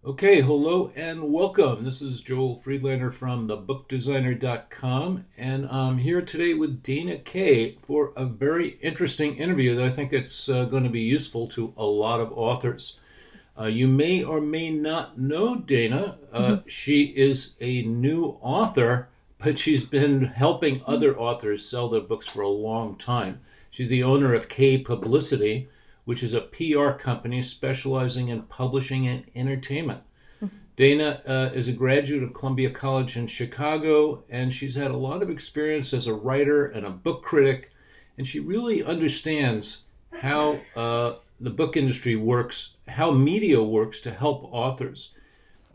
Okay, hello and welcome. This is Joel Friedlander from thebookdesigner.com, and I'm here today with Dana Kaye for a very interesting interview that I think it's going to be useful to a lot of authors. You may or may not know Dana. Mhm. She is a new author, but she's been helping other authors sell their books for a long time. She's the owner of Kaye Publicity, which is a PR company specializing in publishing and entertainment. Dana is a graduate of Columbia College in Chicago, and she's had a lot of experience as a writer and a book critic, and she really understands how the book industry works, how media works to help authors.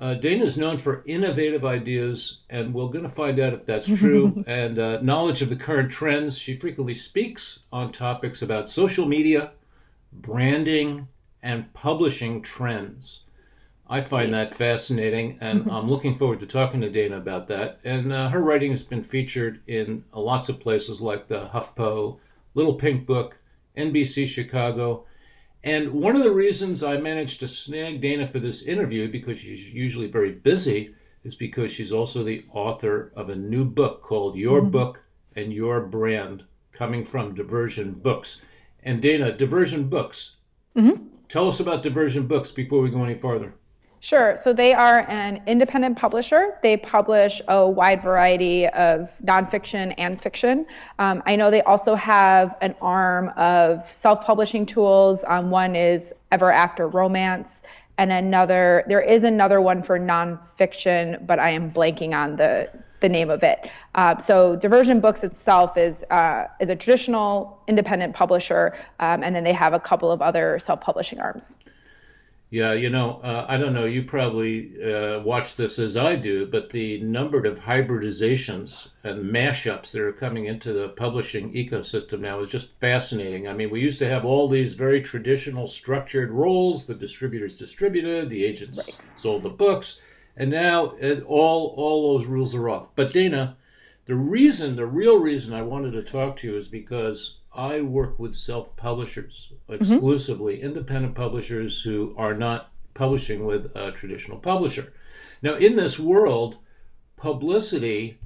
Dana is known for innovative ideas, and we're going to find out if that's true, and knowledge of the current trends. She frequently speaks on topics about social media, branding, and publishing trends. I find Indeed. that fascinating, and I'm looking forward to talking to Dana about that. And her writing has been featured in lots of places like the HuffPo, Little Pink Book, NBC Chicago. And one of the reasons I managed to snag Dana for this interview, because she's usually very busy, is because she's also the author of a new book called Your Book and Your Brand, coming from Diversion Books. And Dana, Diversion Books, Mhm. tell us about Diversion Books before we go any farther. Sure. So they are an independent publisher. They publish a wide variety of nonfiction and fiction. I know they also have an arm of self-publishing tools. One is Ever After Romance, and there is another one for nonfiction, but I am blanking on the name of it. So Diversion Books itself is a traditional independent publisher, and then they have a couple of other self-publishing arms. Yeah, I don't know, you probably watch this as I do, but the number of hybridizations and mashups that are coming into the publishing ecosystem now is just fascinating. I mean, we used to have all these very traditional structured roles. The distributors distributed, the agents Right. sold the books, and now all those rules are off. But Dana, the real reason I wanted to talk to you is because I work with self publishers Mhm. exclusively, independent publishers who are not publishing with a traditional publisher. Now, in this world, publicity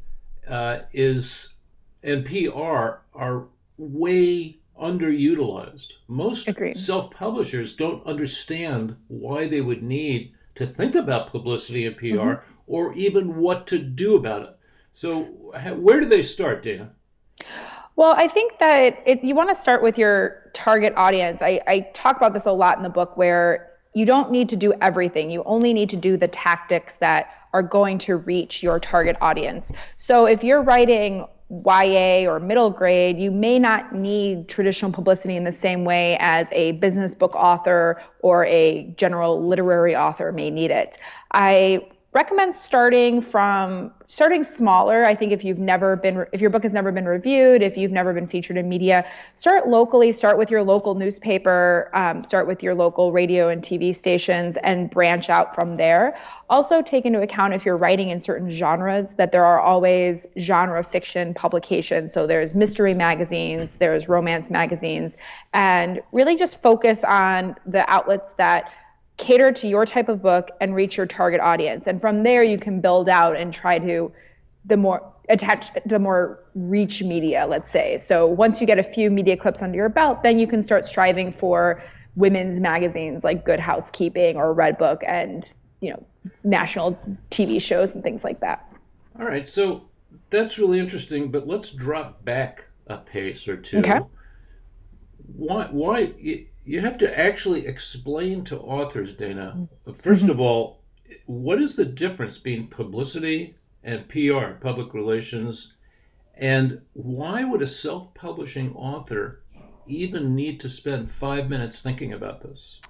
is and PR are way underutilized. Most Agreed. self publishers don't understand why they would need to think about publicity and Mhm. PR or even what to do about it. So, where do they start, Dana? Well, I think that you want to start with your target audience. I talk about this a lot in the book where you don't need to do everything. You only need to do the tactics that are going to reach your target audience. So if you're writing YA or middle grade, you may not need traditional publicity in the same way as a business book author or a general literary author may need it. I recommend starting smaller. I think if your book has never been reviewed, if you've never been featured in media, start locally. Start with your local newspaper. Start with your local radio and TV stations, and branch out from there. Also, take into account if you're writing in certain genres that there are always genre fiction publications. So there's mystery magazines, there's romance magazines, and really just focus on the outlets that cater to your type of book and reach your target audience. And from there, you can build out and try to attach the more reach media, let's say. So once you get a few media clips under your belt, then you can start striving for women's magazines like Good Housekeeping or Redbook and, national TV shows and things like that. All right, so that's really interesting, but let's drop back a pace or Okay. two. Why you have to actually explain to authors, Dana, first of all, what is the difference between publicity and PR, public relations, and why would a self-publishing author even need to spend 5 minutes thinking about this?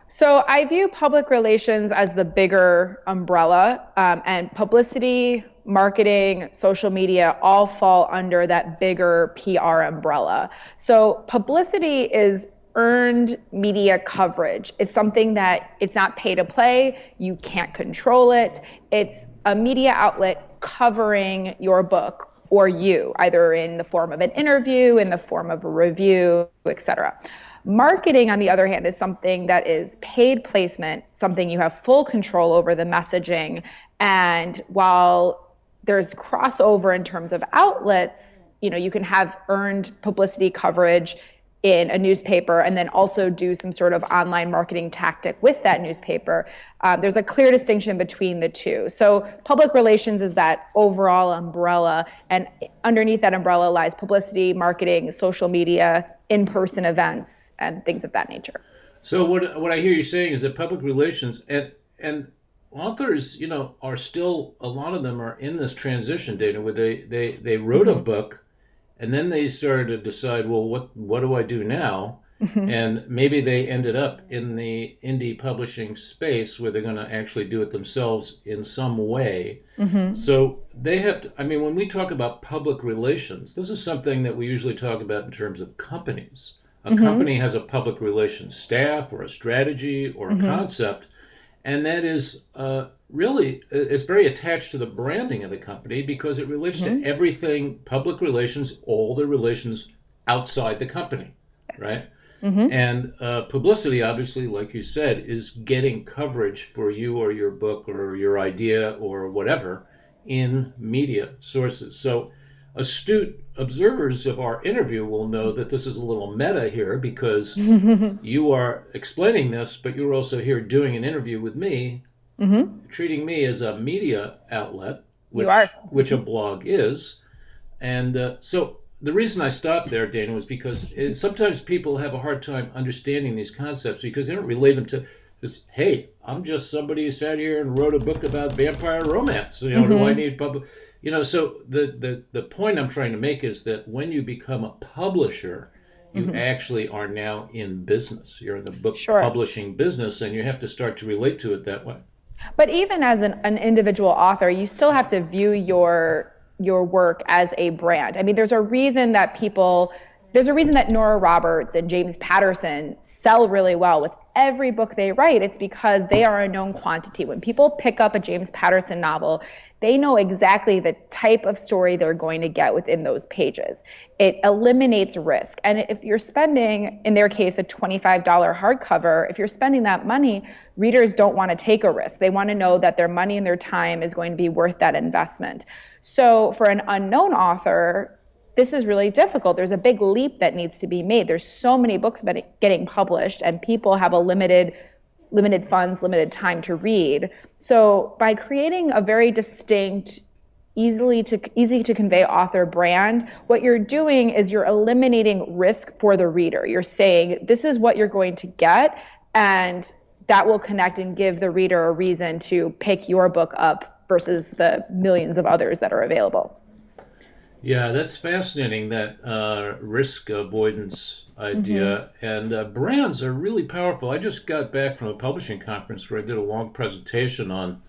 So I view public relations as the bigger umbrella, and publicity, marketing, social media all fall under that bigger PR umbrella. So publicity is earned media coverage. It's something that it's not pay to play. You can't control it. It's a media outlet covering your book or you, either in the form of an interview, in the form of a review, etc. Marketing, on the other hand, is something that is paid placement, something you have full control over the messaging. And while there's crossover in terms of outlets, you can have earned publicity coverage in a newspaper and then also do some sort of online marketing tactic with that newspaper. There's a clear distinction between the two. So public relations is that overall umbrella, and underneath that umbrella lies publicity, marketing, social media, in-person events, and things of that nature. So what I hear you saying is that public relations and authors, are still, a lot of them are in this transition, Dana, where they wrote a book. And then they started to decide, well, what do I do now? And maybe they ended up in the indie publishing space where they're going to actually do it themselves in some way. So they have to, when we talk about public relations, this is something that we usually talk about in terms of companies. A company has a public relations staff or a strategy or a concept. And that is really, it's very attached to the branding of the company because it relates to everything, public relations, all the relations outside the company, right? And publicity, obviously, like you said, is getting coverage for you or your book or your idea or whatever in media sources. So astute observers of our interview will know that this is a little meta here because you are explaining this, but you're also here doing an interview with me, treating me as a media outlet, which a blog is. And so the reason I stopped there, Dana, was because sometimes people have a hard time understanding these concepts because they don't relate them to this, hey, I'm just somebody who sat here and wrote a book about vampire romance. Do I need public... so the point I'm trying to make is that when you become a publisher, you actually are now in business. You're in the book publishing business, and you have to start to relate to it that way. But even as an individual author, you still have to view your work as a brand. There's a reason that Nora Roberts and James Patterson sell really well with every book they write. It's because they are a known quantity. When people pick up a James Patterson novel, they know exactly the type of story they're going to get within those pages. It eliminates risk. And if you're spending, in their case, a $25 hardcover, if you're spending that money, readers don't want to take a risk. They want to know that their money and their time is going to be worth that investment. So for an unknown author, this is really difficult. There's a big leap that needs to be made. There's so many books getting published, and people have a limited funds, limited time to read. So by creating a very distinct, easy to convey author brand, what you're doing is you're eliminating risk for the reader. You're saying this is what you're going to get, and that will connect and give the reader a reason to pick your book up versus the millions of others that are available. Yeah, that's fascinating, that risk avoidance idea. And brands are really powerful. I just got back from a publishing conference where I did a long presentation on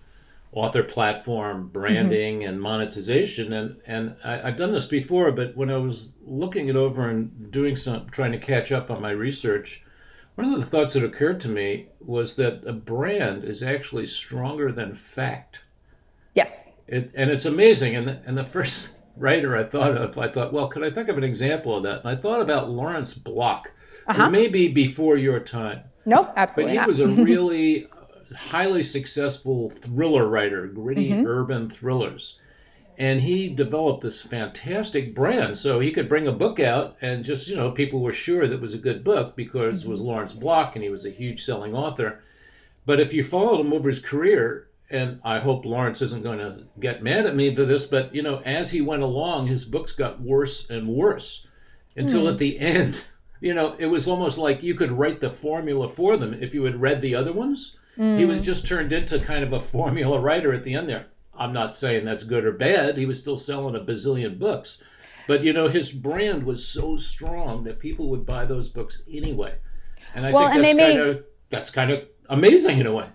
author platform, branding, and monetization. And I've done this before, but when I was looking it over and trying to catch up on my research, one of the thoughts that occurred to me was that a brand is actually stronger than fact. Yes. And it's amazing. And the first writer I thought, well, could I think of an example of that? And I thought about Lawrence Block, who may be before your time. Nope, absolutely not. But he was a really highly successful thriller writer, gritty urban thrillers. And he developed this fantastic brand. So he could bring a book out and just, people were sure that it was a good book because it was Lawrence Block and he was a huge selling author. But if you followed him over his career, and I hope Lawrence isn't going to get mad at me for this, but, as he went along, his books got worse and worse until at the end, it was almost like you could write the formula for them. If you had read the other ones, he was just turned into kind of a formula writer at the end there. I'm not saying that's good or bad. He was still selling a bazillion books. But, his brand was so strong that people would buy those books anyway. And I think that's kind of amazing in a way.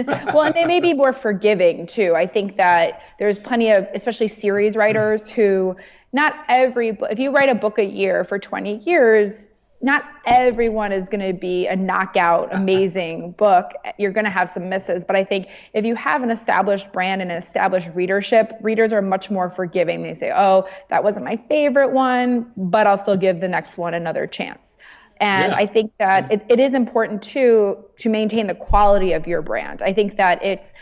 Well, and they may be more forgiving too. I think that there's plenty of, especially series writers who, if you write a book a year for 20 years, not everyone is going to be a knockout, amazing book. You're going to have some misses. But I think if you have an established brand and an established readership, readers are much more forgiving. They say, oh, that wasn't my favorite one, but I'll still give the next one another chance. And Yeah. I think that it is important too to maintain the quality of your brand. I think that it's,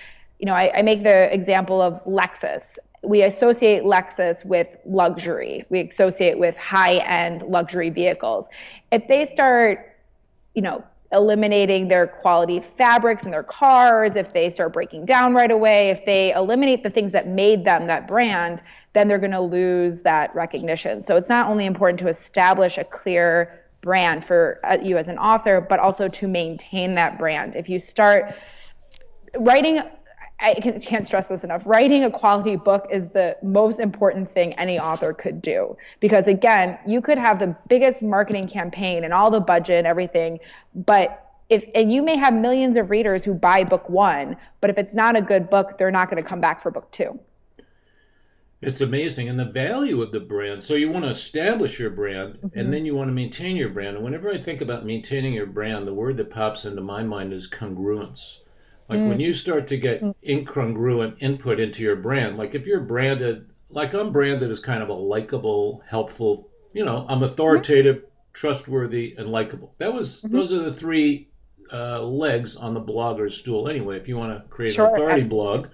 I make the example of Lexus. We associate Lexus with luxury. We associate with high-end luxury vehicles. If they start, eliminating their quality fabrics in their cars, if they start breaking down right away, if they eliminate the things that made them that brand, then they're going to lose that recognition. So it's not only important to establish a clear brand for you as an author, but also to maintain that brand. If you start writing, I can't stress this enough, writing a quality book is the most important thing any author could do. Because again, you could have the biggest marketing campaign and all the budget and everything, but and you may have millions of readers who buy book one, but if it's not a good book, they're not going to come back for book two. It's amazing. And the value of the brand. So you want to establish your brand, and then you want to maintain your brand. And whenever I think about maintaining your brand, the word that pops into my mind is congruence. Like when you start to get incongruent input into your brand, like if you're branded, like I'm branded as kind of a likable, helpful, I'm authoritative, trustworthy, and likable. Those are the three legs on the blogger's stool anyway, if you want to create an authority blog.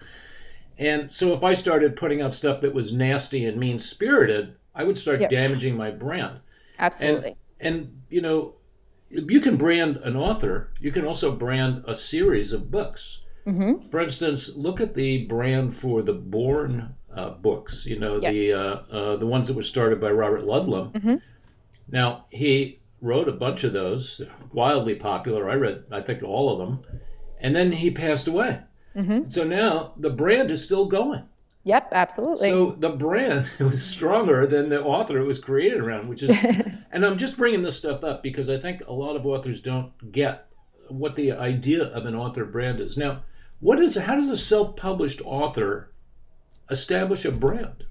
And so if I started putting out stuff that was nasty and mean-spirited, I would start damaging my brand. Absolutely. And you can brand an author. You can also brand a series of books. For instance, look at the brand for the Bourne books. The ones that were started by Robert Ludlum. Now he wrote a bunch of those, wildly popular. I read, I think, all of them, and then he passed away. So now the brand is still going. Yep, absolutely. So the brand was stronger than the author it was created around, which is, and I'm just bringing this stuff up because I think a lot of authors don't get what the idea of an author brand is. Now, how does a self-published author establish a brand?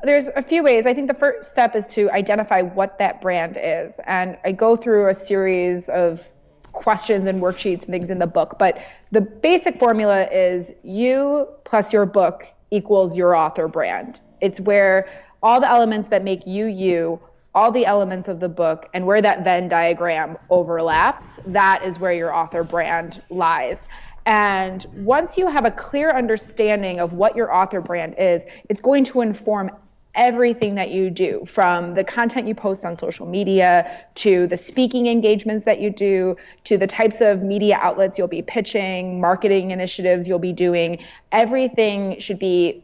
There's a few ways. I think the first step is to identify what that brand is. And I go through a series of questions and worksheets and things in the book, but the basic formula is you plus your book equals your author brand. It's where all the elements that make you, all the elements of the book, and where that Venn diagram overlaps, that is where your author brand lies. And once you have a clear understanding of what your author brand is, it's going to inform everything that you do, from the content you post on social media, to the speaking engagements that you do, to the types of media outlets you'll be pitching, marketing initiatives you'll be doing. Everything should be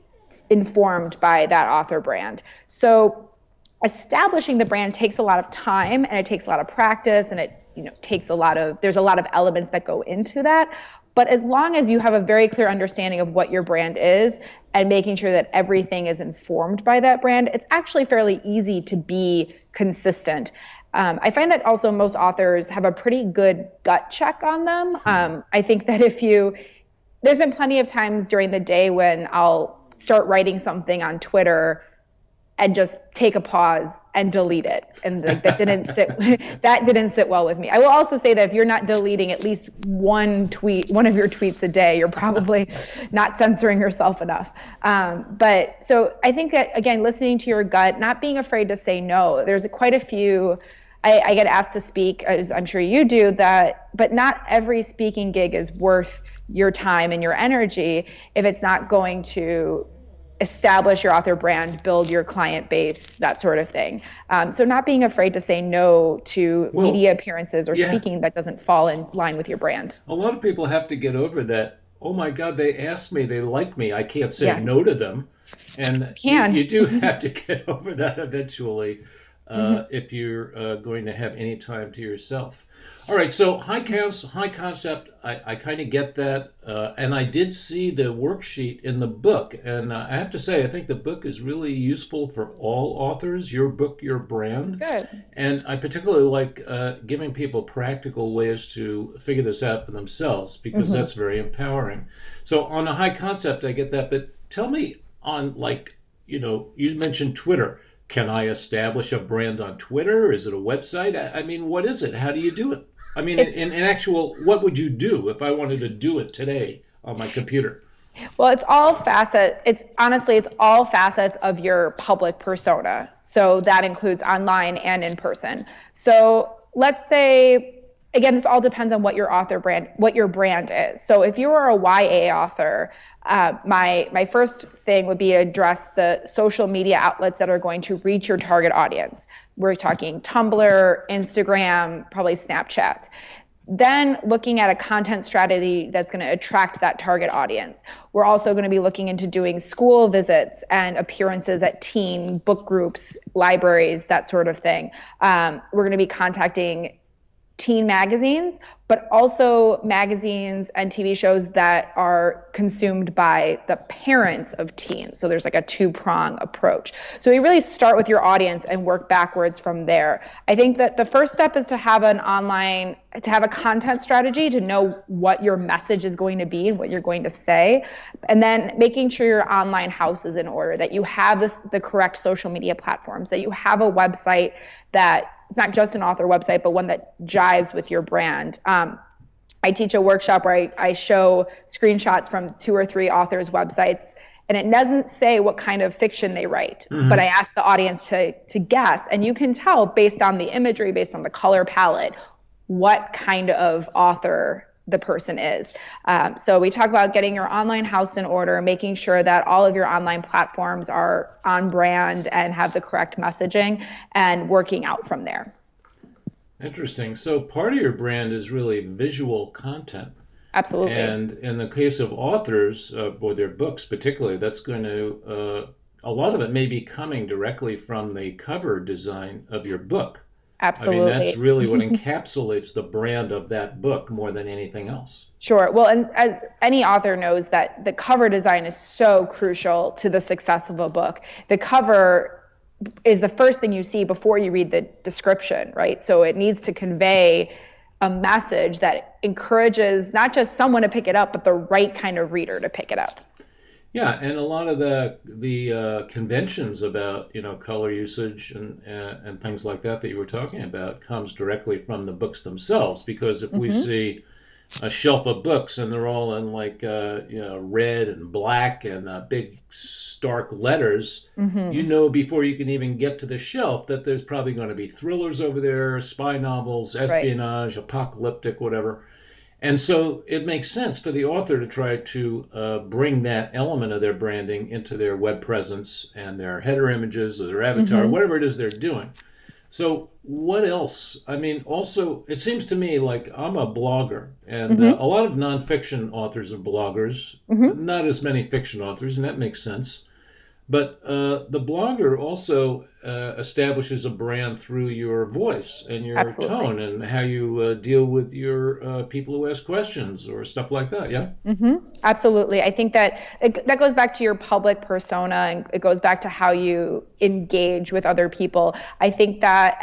informed by that author brand. So establishing the brand takes a lot of time, and it takes a lot of practice, and it takes there's a lot of elements that go into that. But as long as you have a very clear understanding of what your brand is and making sure that everything is informed by that brand, it's actually fairly easy to be consistent. I find that also most authors have a pretty good gut check on them. I think that there's been plenty of times during the day when I'll start writing something on Twitter and just take a pause and delete it. And that didn't sit well with me. I will also say that if you're not deleting at least one of your tweets a day, you're probably not censoring yourself enough. But so I think that, again, listening to your gut, not being afraid to say no. There's quite a few, I get asked to speak, as I'm sure you do, but not every speaking gig is worth your time and your energy if it's not going to establish your author brand, build your client base, that sort of thing. So not being afraid to say no to media appearances or speaking that doesn't fall in line with your brand. A lot of people have to get over that. Oh my God, they asked me, they like me, I can't say no to them. And you do have to get over that eventually if you're going to have any time to yourself. All right, so high concept, I kind of get that. And I did see the worksheet in the book. And I have to say, I think the book is really useful for all authors, your book, your brand. Good. And I particularly like giving people practical ways to figure this out for themselves, because that's very empowering. So on a high concept, I get that. But tell me on, you mentioned Twitter. Can I establish a brand on Twitter? Is it a website? I mean, what is it? How do you do it? I mean, in actual, what would you do if I wanted to do it today on my computer? Well, it's all facets. It's all facets of your public persona. So that includes online and in person. So let's say, again, this all depends on what your brand is. So if you are a YA author, my first thing would be to address the social media outlets that are going to reach your target audience. We're talking Tumblr, Instagram, probably Snapchat. Then looking at a content strategy that's going to attract that target audience. We're also going to be looking into doing school visits and appearances at teen book groups, libraries, that sort of thing. We're going to be contacting teen magazines, but also magazines and TV shows that are consumed by the parents of teens. So there's like a two-prong approach. So we really start with your audience and work backwards from there. I think that the first step is to have a content strategy, to know what your message is going to be and what you're going to say. And then making sure your online house is in order, that you have the correct social media platforms, that you have a website that it's not just an author website, but one that jives with your brand. I teach a workshop where I show screenshots from 2 or 3 authors' websites, and it doesn't say what kind of fiction they write, but I ask the audience to guess, and you can tell based on the imagery, based on the color palette, what kind of author the person is. So we talk about getting your online house in order, making sure that all of your online platforms are on brand and have the correct messaging, and working out from there. Interesting. So part of your brand is really visual content. Absolutely. And in the case of authors, or their books particularly, that's going to, a lot of it may be coming directly from the cover design of your book. Absolutely. I mean, that's really what encapsulates the brand of that book more than anything else. Sure. Well, and as any author knows, that the cover design is so crucial to the success of a book. The cover is the first thing you see before you read the description, right? So it needs to convey a message that encourages not just someone to pick it up, but the right kind of reader to pick it up. Yeah, and a lot of the conventions about color usage and things like that you were talking about comes directly from the books themselves. Because if we see a shelf of books and they're all in like red and black and big stark letters, before you can even get to the shelf that there's probably going to be thrillers over there, spy novels, espionage, apocalyptic, whatever. And so it makes sense for the author to try to bring that element of their branding into their web presence and their header images or their avatar, whatever it is they're doing. So what else? I mean, also, it seems to me like I'm a blogger, and a lot of nonfiction authors are bloggers, not as many fiction authors, and that makes sense. But the blogger also establishes a brand through your voice and your tone and how you deal with your people who ask questions or stuff like that. Yeah. Absolutely. I think that that goes back to your public persona, and it goes back to how you engage with other people. I think that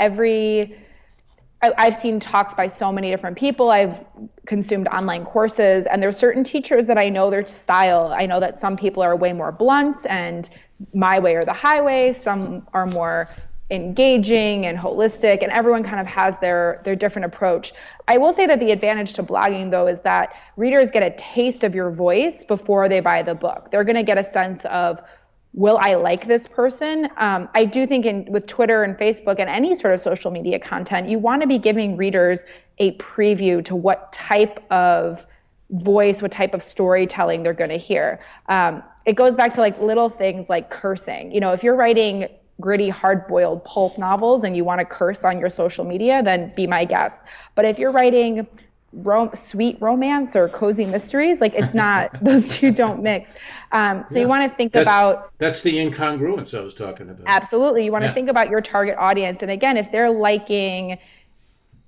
I've seen talks by so many different people. I've consumed online courses, and there's certain teachers that I know their style. I know that some people are way more blunt and my way or the highway. Some are more engaging and holistic, and everyone kind of has their different approach. I will say that the advantage to blogging, though, is that readers get a taste of your voice before they buy the book. They're going to get a sense of, will I like this person? I do think with Twitter and Facebook and any sort of social media content, you want to be giving readers a preview to what type of voice, what type of storytelling they're going to hear. It goes back to like little things like cursing. If you're writing gritty, hard-boiled pulp novels and you want to curse on your social media, then be my guest. But if you're writing sweet romance or cozy mysteries, like it's not, those two don't mix. You want to think about... That's the incongruence I was talking about. Absolutely. You want to think about your target audience. And again,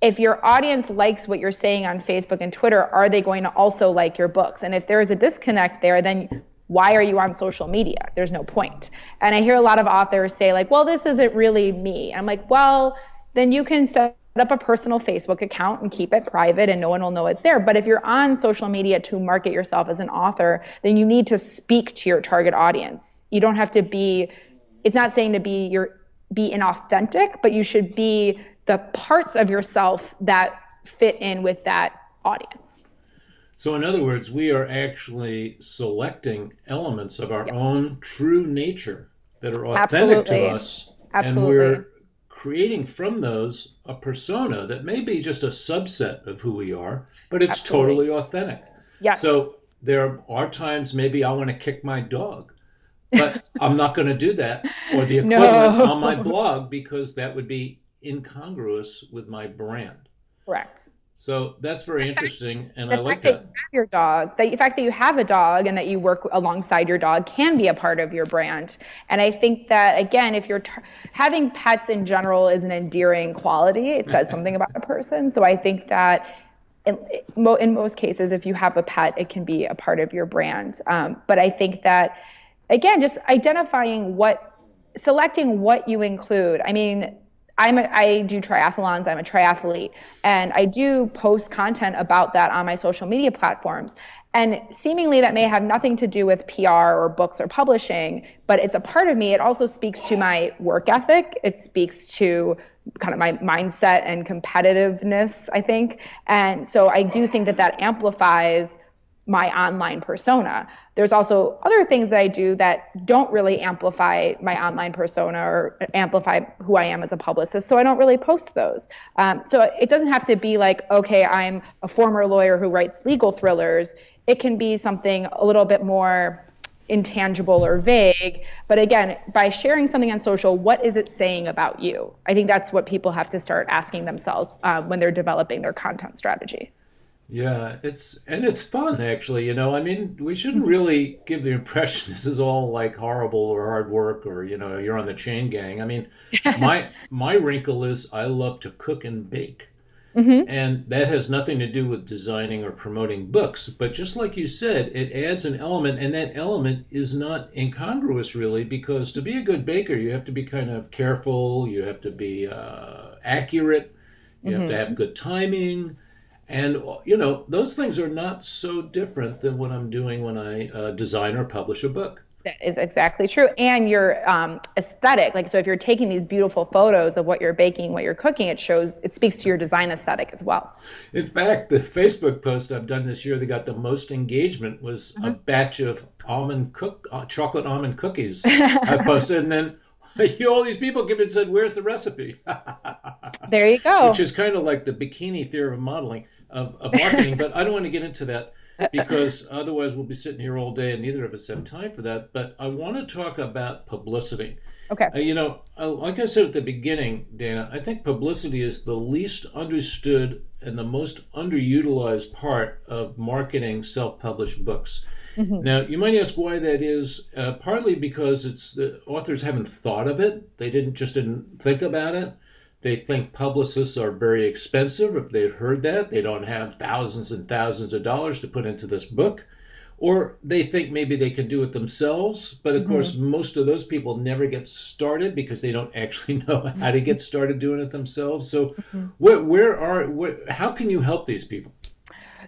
if your audience likes what you're saying on Facebook and Twitter, are they going to also like your books? And if there is a disconnect there, then why are you on social media? There's no point. And I hear a lot of authors say like, well, this isn't really me. I'm like, well, then you can set up a personal Facebook account and keep it private and no one will know it's there. But if you're on social media to market yourself as an author, then you need to speak to your target audience. You don't have to be, it's not saying to be inauthentic, but you should be the parts of yourself that fit in with that audience. So, in other words, we are actually selecting elements of our Yep. own true nature that are authentic to Absolutely. us, and Absolutely. we're creating from those a persona that may be just a subset of who we are, but it's Absolutely. totally authentic. Yes. So, there are times maybe I want to kick my dog, but I'm not going to do that or the equivalent on my No. blog because that would be incongruous with my brand. Correct. So that's very interesting, and I The like fact that you that. have your dog, the fact that you have a dog and that you work alongside your dog can be a part of your brand. And I think that, again, if you're having pets in general is an endearing quality, it says something about a person. So I think that in most cases, if you have a pet, it can be a part of your brand. But I think that, again, just identifying selecting what you include. I mean, I do triathlons. I'm a triathlete, and I do post content about that on my social media platforms. And seemingly that may have nothing to do with PR or books or publishing, but it's a part of me. It also speaks to my work ethic. It speaks to kind of my mindset and competitiveness, I think. And so I do think that that amplifies my online persona. There's also other things that I do that don't really amplify my online persona or amplify who I am as a publicist. So I don't really post those. So it doesn't have to be like, okay, I'm a former lawyer who writes legal thrillers. It can be something a little bit more intangible or vague. But again, by sharing something on social, what is it saying about you? I think that's what people have to start asking themselves when they're developing their content strategy. Yeah, it's fun actually, I mean, we shouldn't really give the impression this is all like horrible or hard work or you're on the chain gang. I mean, my wrinkle is I love to cook and bake. Mm-hmm. And that has nothing to do with designing or promoting books, but just like you said, it adds an element, and that element is not incongruous really, because to be a good baker, you have to be kind of careful, you have to be accurate, you have to Mm-hmm. have good timing. And, those things are not so different than what I'm doing when I design or publish a book. That is exactly true. And your aesthetic, like, so if you're taking these beautiful photos of what you're baking, what you're cooking, it speaks to your design aesthetic as well. In fact, the Facebook post I've done this year that got the most engagement was a batch of chocolate almond cookies I posted, and then all these people came and said, "Where's the recipe?" There you go. Which is kind of like the bikini theory of modeling of marketing, but I don't want to get into that because otherwise we'll be sitting here all day and neither of us have time for that. But I want to talk about publicity. Okay. Like I said at the beginning, Dana, I think publicity is the least understood and the most underutilized part of marketing self-published books. Mm-hmm. Now, you might ask why that is. Partly because it's the authors haven't thought of it. They didn't think about it. They think publicists are very expensive. If they've heard that, they don't have thousands and thousands of dollars to put into this book. Or they think maybe they can do it themselves. But of course, Mm-hmm. most of those people never get started because they don't actually know how to get started doing it themselves. So Mm-hmm. how can you help these people?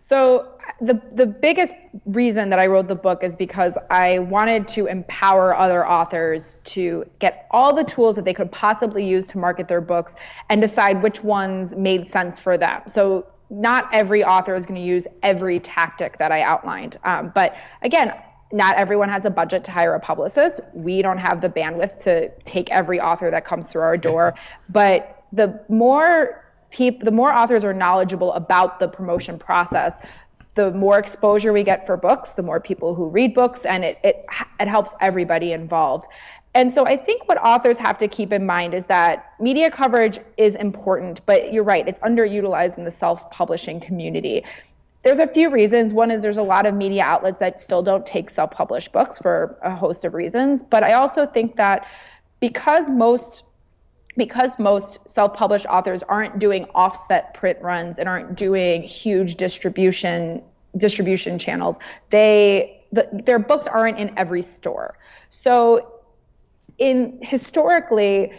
So the biggest reason that I wrote the book is because I wanted to empower other authors to get all the tools that they could possibly use to market their books and decide which ones made sense for them. So not every author is going to use every tactic that I outlined. But again, not everyone has a budget to hire a publicist. We don't have the bandwidth to take every author that comes through our door. But the more authors are knowledgeable about the promotion process, the more exposure we get for books, the more people who read books, and it helps everybody involved. And so I think what authors have to keep in mind is that media coverage is important, but you're right, it's underutilized in the self-publishing community. There's a few reasons. One is there's a lot of media outlets that still don't take self-published books for a host of reasons. But I also think that because most self-published authors aren't doing offset print runs and aren't doing huge distribution channels, their books aren't in every store. So historically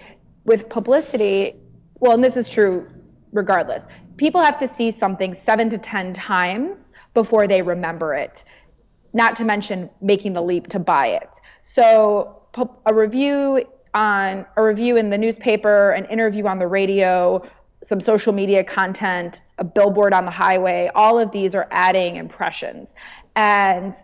with publicity, well, and this is true regardless, people have to see something 7 to 10 times before they remember it, not to mention making the leap to buy it. So a review in the newspaper, an interview on the radio, some social media content, a billboard on the highway, all of these are adding impressions. And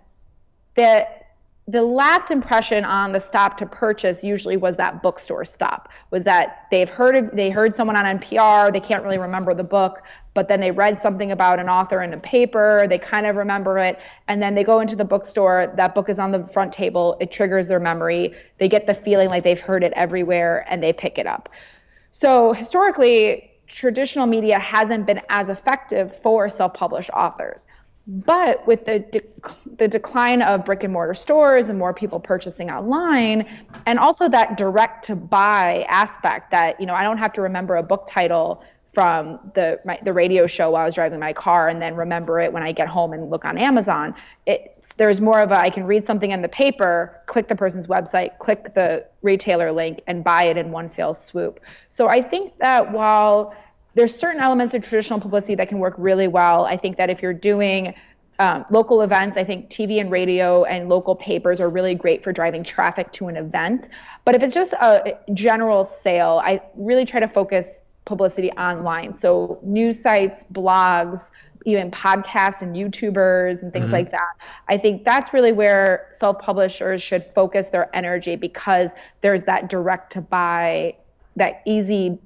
the last impression on the stop to purchase usually was that bookstore stop, was that they heard someone on NPR, they can't really remember the book, but then they read something about an author in a paper, they kind of remember it, and then they go into the bookstore, that book is on the front table, it triggers their memory, they get the feeling like they've heard it everywhere, and they pick it up. So historically, traditional media hasn't been as effective for self-published authors. But with the decline of brick and mortar stores and more people purchasing online, and also that direct to buy aspect that, I don't have to remember a book title from the radio show while I was driving my car and then remember it when I get home and look on Amazon. There's more of I can read something in the paper, click the person's website, click the retailer link, and buy it in one fell swoop. So I think that while there's certain elements of traditional publicity that can work really well, I think that if you're doing local events, I think TV and radio and local papers are really great for driving traffic to an event. But if it's just a general sale, I really try to focus publicity online. So news sites, blogs, even podcasts and YouTubers and things like that. I think that's really where self-publishers should focus their energy, because there's that direct to buy, that easy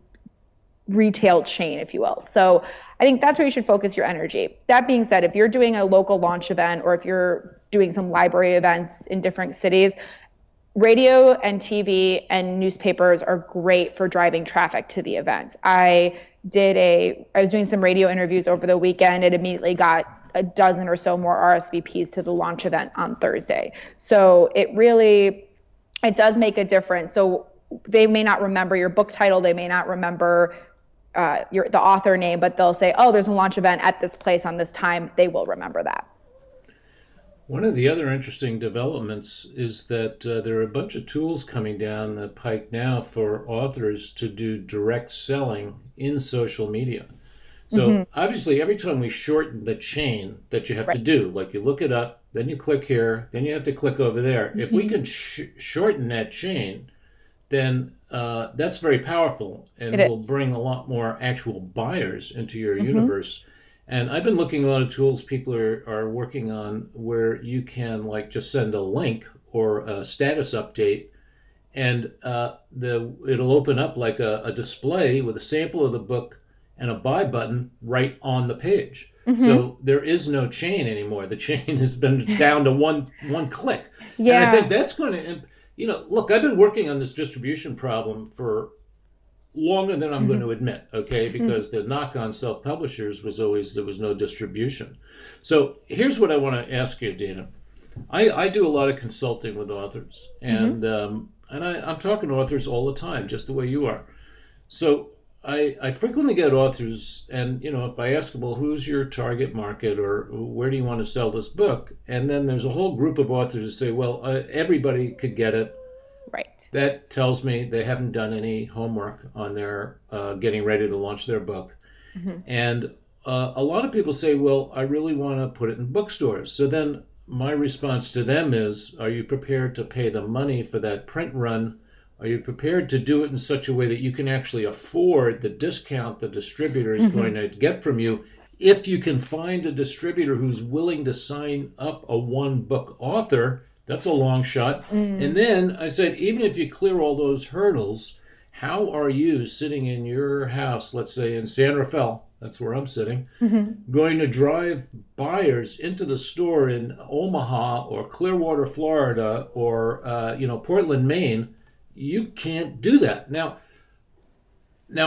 retail chain, if you will. So I think that's where you should focus your energy. That being said, if you're doing a local launch event or if you're doing some library events in different cities, radio and TV and newspapers are great for driving traffic to the event. I was doing some radio interviews over the weekend. It immediately got a dozen or so more RSVPs to the launch event on Thursday. So it does make a difference. So they may not remember your book title. They may not remember the author name, but they'll say, oh, there's a launch event at this place on this time. They will remember that. One of the other interesting developments is that there are a bunch of tools coming down the pike now for authors to do direct selling in social media. So obviously, every time we shorten the chain that you have to do, like you look it up, then you click here, then you have to click over there. If we can shorten that chain, then that's very powerful and will bring a lot more actual buyers into your universe. And I've been looking at a lot of tools people are working on where you can just send a link or a status update, and it'll open up like a display with a sample of the book and a buy button right on the page. So there is no chain anymore. The chain has been down to one click. Yeah. And I think that's going to, look, I've been working on this distribution problem for longer than I'm going to admit, okay? Because the knock on self-publishers was always there was no distribution. So here's what I want to ask you, Dana. I do a lot of consulting with authors, and I'm talking to authors all the time, just the way you are. So I frequently get authors, and if I ask them, well, who's your target market, or where do you want to sell this book? And then there's a whole group of authors who say, well, everybody could get it. Right. That tells me they haven't done any homework on their getting ready to launch their book. And a lot of people say, well, I really want to put it in bookstores. So then my response to them is, are you prepared to pay the money for that print run? Are you prepared to do it in such a way that you can actually afford the discount the distributor is going to get from you, if you can find a distributor who's willing to sign up a one-book author? That's a long shot. And then I said, even if you clear all those hurdles, how are you sitting in your house, let's say in San Rafael, that's where I'm sitting, going to drive buyers into the store in Omaha or Clearwater, Florida, or Portland, Maine? You can't do that. Now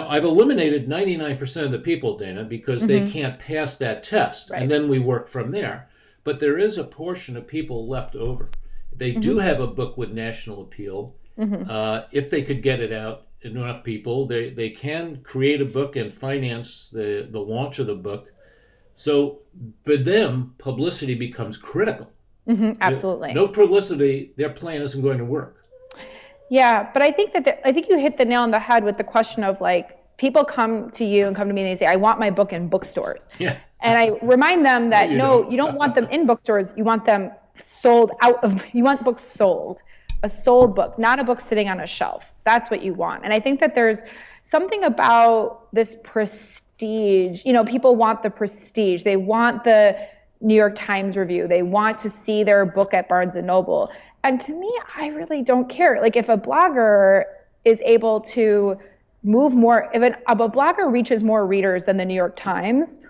I've eliminated 99% of the people, Dana, because they can't pass that test. Right. And then we work from there. But there is a portion of people left over. They do have a book with national appeal. If they could get it out to enough people, they can create a book and finance the launch of the book. So for them, publicity becomes critical. Absolutely. No publicity, their plan isn't going to work. Yeah, but I think I think you hit the nail on the head with the question of people come to you and come to me and they say, I want my book in bookstores. Yeah. And I remind them that you don't want them in bookstores. You want them you want books sold, a sold book, not a book sitting on a shelf. That's what you want. And I think that there's something about this prestige. People want the prestige. They want the New York Times review. They want to see their book at Barnes and Noble. And to me, I really don't care. Like, if a blogger is able to move more, if a blogger reaches more readers than the New York Times,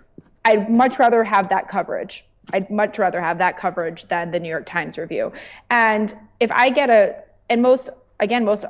I'd much rather have that coverage. I'd much rather have that coverage than the New York Times review. And if I get most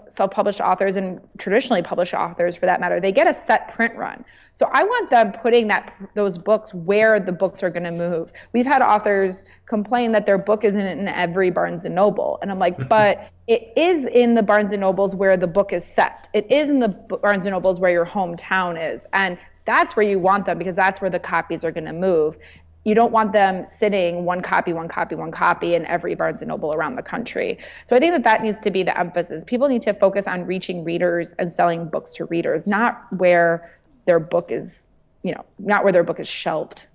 self-published authors and traditionally published authors for that matter, they get a set print run. So I want them putting those books where the books are going to move. We've had authors complain that their book isn't in every Barnes and Noble. And I'm like, but it is in the Barnes and Nobles where the book is set. It is in the Barnes and Nobles where your hometown is. And that's where you want them, because that's where the copies are going to move. You don't want them sitting one copy in every Barnes & Noble around the country. So I think that needs to be the emphasis. People need to focus on reaching readers and selling books to readers, not where their book is, not where their book is shelved.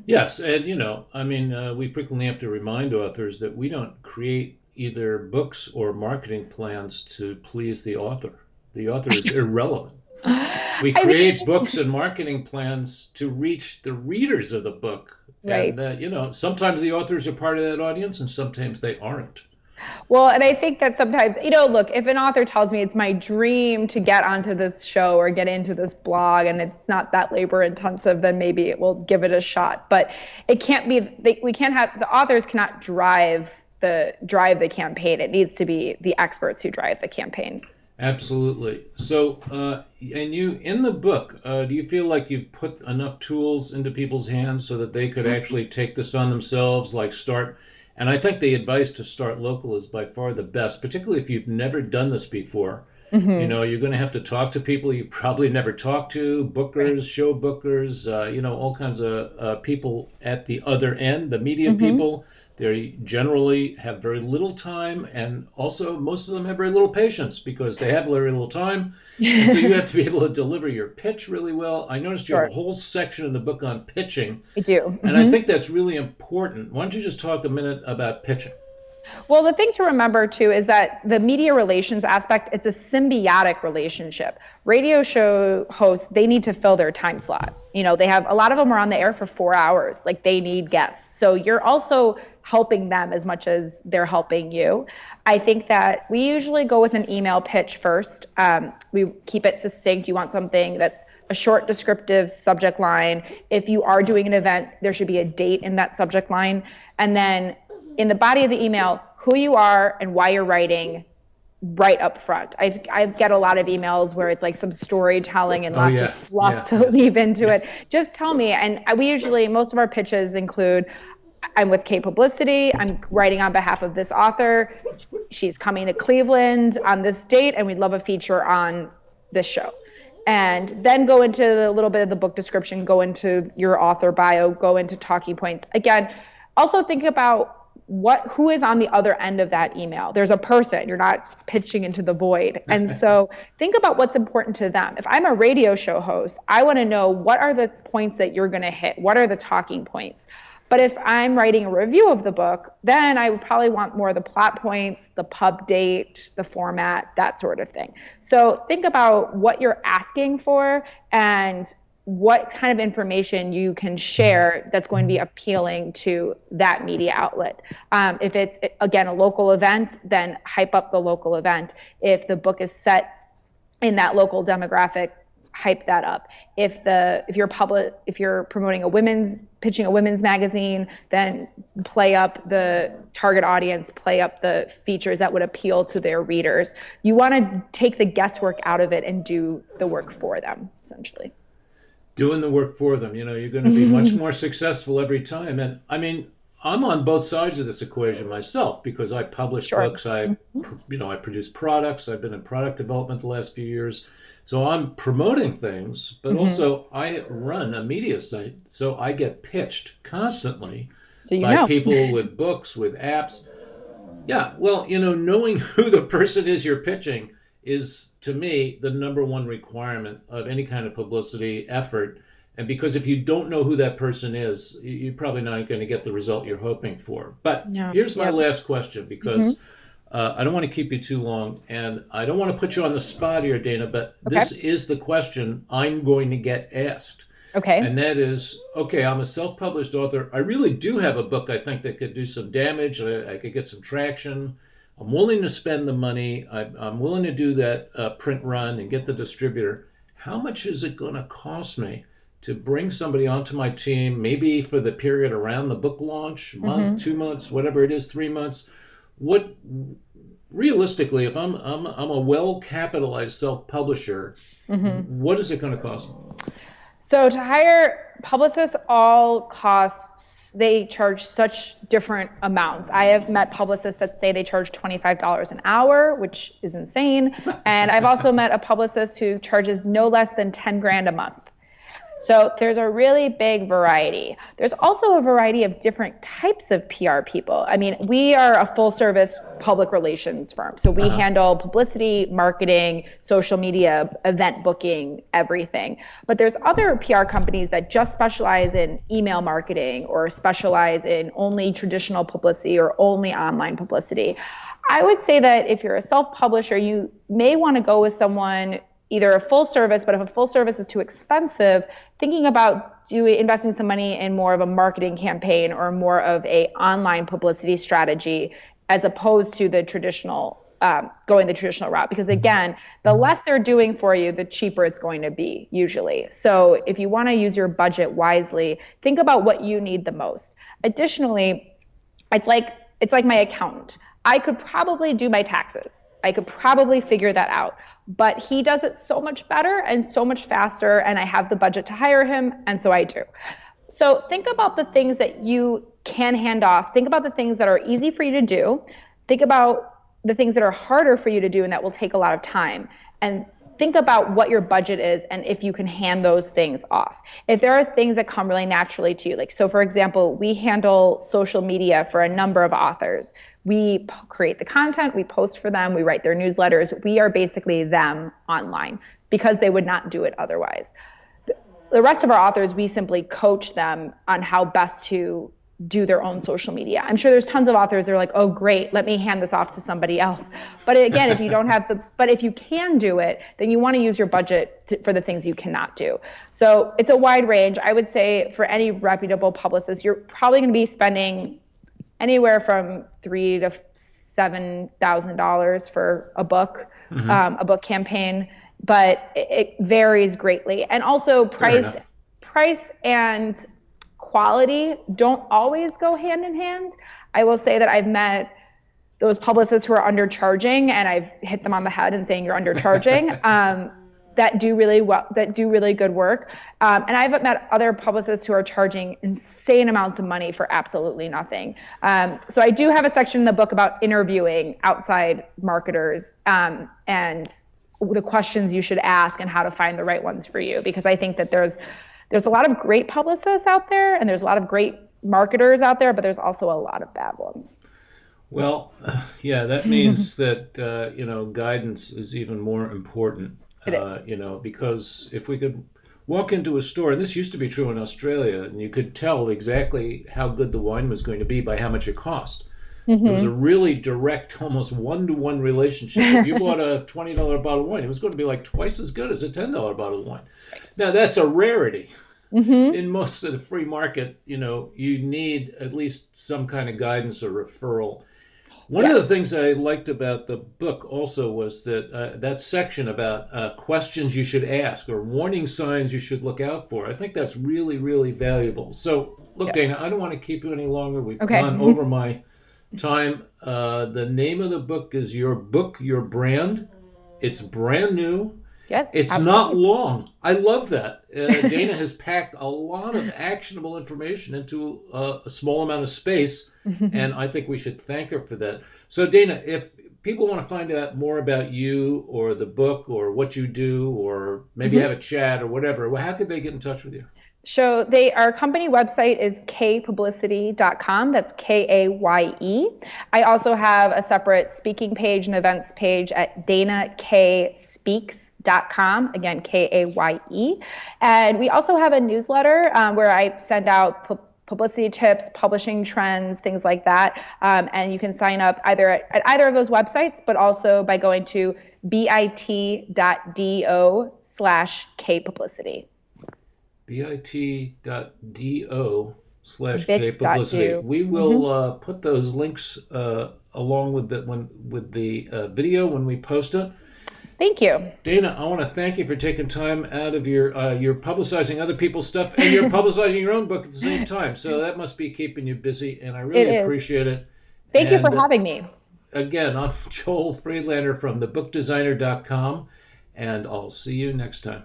Yes, and we frequently have to remind authors that we don't create either books or marketing plans to please the author. The author is irrelevant. We create books and marketing plans to reach the readers of the book. Right. And, sometimes the authors are part of that audience and sometimes they aren't. Well, and I think that sometimes, look, if an author tells me it's my dream to get onto this show or get into this blog and it's not that labor intensive, then maybe it will give it a shot. But it can't be, the authors cannot drive the campaign. It needs to be the experts who drive the campaign. Absolutely. So, and you, in the book, do you feel like you put enough tools into people's hands so that they could actually take this on themselves, like start? And I think the advice to start local is by far the best, particularly if you've never done this before. Mm-hmm. You're going to have to talk to people you've probably never talked to, bookers, show bookers, all kinds of people at the other end, the media people. They generally have very little time, and also most of them have very little patience because they have very little time. And so you have to be able to deliver your pitch really well. I noticed you have a whole section in the book on pitching. I do. And I think that's really important. Why don't you just talk a minute about pitching? Well, the thing to remember, too, is that the media relations aspect, it's a symbiotic relationship. Radio show hosts, they need to fill their time slot. They have, a lot of them are on the air for 4 hours. Like, they need guests. So you're also helping them as much as they're helping you. I think that we usually go with an email pitch first. We keep it succinct. You want something that's a short, descriptive subject line. If you are doing an event, there should be a date in that subject line. And then in the body of the email, who you are and why you're writing right up front. I get a lot of emails where it's like some storytelling and lots of fluff to leave into it. Just tell me. And we usually, most of our pitches include, I'm with Kaye Publicity. I'm writing on behalf of this author. She's coming to Cleveland on this date, and we'd love a feature on this show. And then go into a little bit of the book description, go into your author bio, go into talking points. Again, also think about who is on the other end of that email. There's a person. You're not pitching into the void. And so think about what's important to them. If I'm a radio show host, I want to know what are the points that you're going to hit? What are the talking points? But if I'm writing a review of the book, then I would probably want more of the plot points, the pub date, the format, that sort of thing. So think about what you're asking for and what kind of information you can share that's going to be appealing to that media outlet. If it's, again, a local event, then hype up the local event. If the book is set in that local demographic, hype that up. If you're promoting pitching a women's magazine, then play up the target audience, play up the features that would appeal to their readers. You want to take the guesswork out of it and do the work for them, essentially. Doing the work for them, you're going to be much more successful every time. And I mean, I'm on both sides of this equation myself because I publish books, I produce products, I've been in product development the last few years. So I'm promoting things, but also I run a media site, so I get pitched constantly by people with books, with apps. Yeah, well, knowing who the person is you're pitching is, to me, the number one requirement of any kind of publicity effort. And because if you don't know who that person is, you're probably not going to get the result you're hoping for. But here's my last question, because I don't want to keep you too long, and I don't want to put you on the spot here, Dana, but this is the question I'm going to get asked. Okay. And that is, okay, I'm a self-published author. I really do have a book I think that could do some damage. I could get some traction. I'm willing to spend the money. I'm willing to do that print run and get the distributor. How much is it going to cost me to bring somebody onto my team, maybe for the period around the book launch, month, 2 months, whatever it is, 3 months? What realistically, if I'm a well-capitalized self-publisher, what is it going to cost me? So to hire publicists, all costs, they charge such different amounts. I have met publicists that say they charge $25 an hour, which is insane. And I've also met a publicist who charges no less than 10 grand a month. So there's a really big variety. There's also a variety of different types of PR people. I mean, we are a full service public relations firm. So we handle publicity, marketing, social media, event booking, everything. But there's other PR companies that just specialize in email marketing or specialize in only traditional publicity or only online publicity. I would say that if you're a self-publisher, you may want to go with someone either a full service, but if a full service is too expensive, thinking about investing some money in more of a marketing campaign or more of a online publicity strategy as opposed to the traditional, going the traditional route. Because again, the less they're doing for you, the cheaper it's going to be usually. So if you want to use your budget wisely, think about what you need the most. Additionally, it's like my accountant. I could probably do my taxes. I could probably figure that out, but he does it so much better and so much faster, and I have the budget to hire him, and so I do. So think about the things that you can hand off. Think about the things that are easy for you to do. Think about the things that are harder for you to do and that will take a lot of time. And think about what your budget is and if you can hand those things off. If there are things that come really naturally to you, like, so for example, we handle social media for a number of authors. We create the content, we post for them, we write their newsletters. We are basically them online because they would not do it otherwise. The rest of our authors, we simply coach them on how best to do their own social media. I'm sure there's tons of authors that are like, oh, great, let me hand this off to somebody else. But again, if you don't have but if you can do it, then you want to use your budget for the things you cannot do. So it's a wide range. I would say for any reputable publicist, you're probably going to be spending anywhere from $3,000 to $7,000 for a book campaign, but it varies greatly. And also price and quality don't always go hand in hand. I will say that I've met those publicists who are undercharging, and I've hit them on the head and saying you're undercharging, that do really well, that do really good work. And I've met other publicists who are charging insane amounts of money for absolutely nothing. So I do have a section in the book about interviewing outside marketers and the questions you should ask and how to find the right ones for you, because I think that there's a lot of great publicists out there and there's a lot of great marketers out there, but there's also a lot of bad ones. Well, yeah, that means that, guidance is even more important, because if we could walk into a store, and this used to be true in Australia, and you could tell exactly how good the wine was going to be by how much it cost. It was a really direct, almost one-to-one relationship. If you bought a $20 bottle of wine, it was going to be like twice as good as a $10 bottle of wine. Right. Now, that's a rarity. In most of the free market, you need at least some kind of guidance or referral. One of the things I liked about the book also was that that section about questions you should ask or warning signs you should look out for. I think that's really, really valuable. So, look, Dana, I don't want to keep you any longer. We've gone over my time. The name of the book is Your Book, Your Brand. It's brand new. Yes, it's absolutely not long. I love that. Dana has packed a lot of actionable information into a small amount of space, and I think we should thank her for that. So, Dana, if people want to find out more about you or the book or what you do or maybe have a chat or whatever, how could they get in touch with you? So our company website is kayepublicity.com. That's Kaye. I also have a separate speaking page and events page at danakayspeaks.com. Again, Kaye. And we also have a newsletter where I send out publicity tips, publishing trends, things like that. And you can sign up either at either of those websites, but also by going to bit.do/kpublicity. bit.do/kpublicity. We will put those links along with the video when we post it. Thank you. Dana, I want to thank you for taking time out of your publicizing other people's stuff, and you're publicizing your own book at the same time. So that must be keeping you busy, and I really appreciate it. Thank you for having me. Again, I'm Joel Friedlander from thebookdesigner.com, and I'll see you next time.